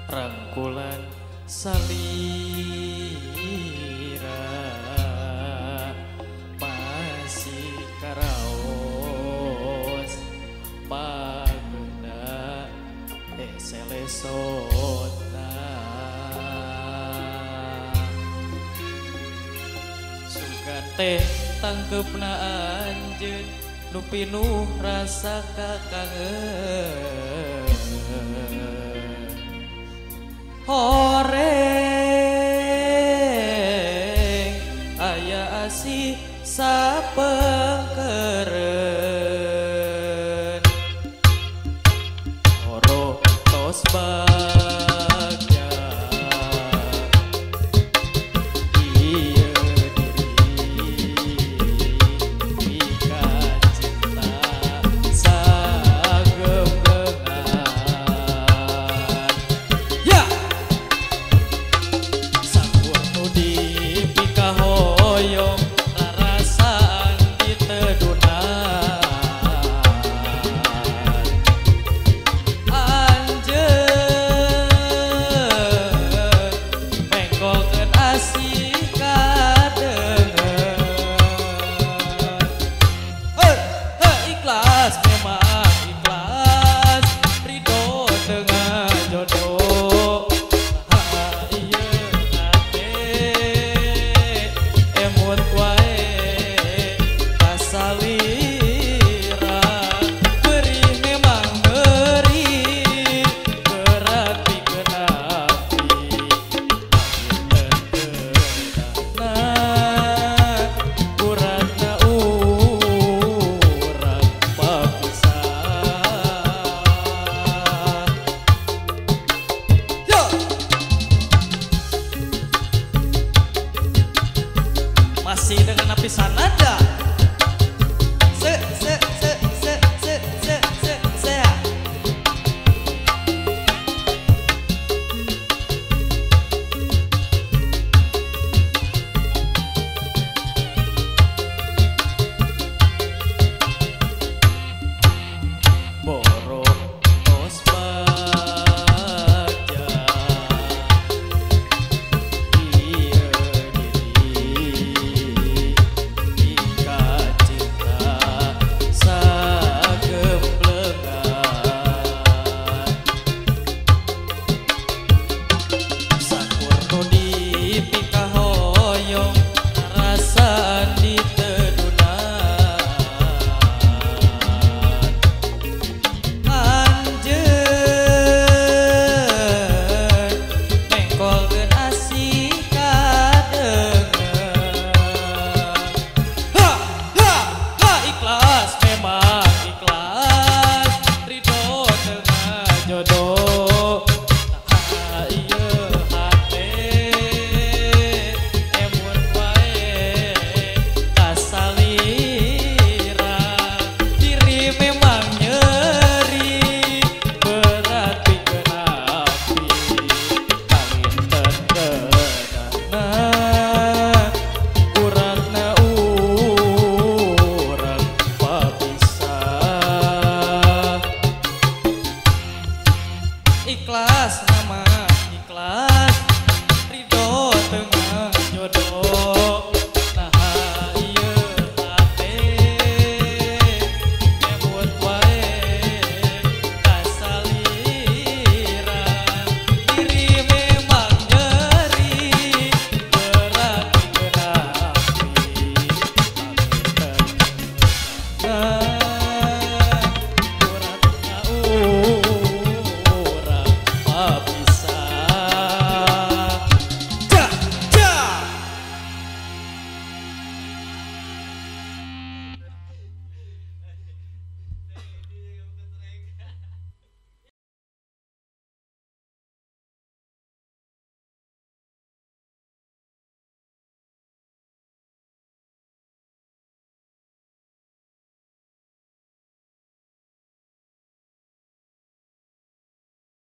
Rangkulan salira masih karaos pagena selesona sugan teh tangkepna anjeun nu pinuh rasa kakangeun horeng aya asih sapengkeureun oro tos bagja ieu diri mika cinta sagenggengan ya hoyong rarasaan ditedunan anjeun mengkolkeun asih kadengen ikhlas memang ikhlas ridho dengan jodoh emut wae kasalira beri memang beri berat pikeun api tenteuna uratna urang papisah yo masih dengan lapisan nada se borok tos baja ieu diri mika cinta sagemplengan sakur nu dipika hoyong rasaan ditedunan anjeun mengkolkeun asih kadengen ikhlas memang ikhlas ridho dengan jodoh nah ieu hate emut wae kasalira diri memang nyeri berat pikeun api kalinten keudana uratna urang papisah ikhlas nama ikhlas ridho dengan jodoh nah ieu hate emut wae kasalira diri memang nyeri berat pikeun api uratna urang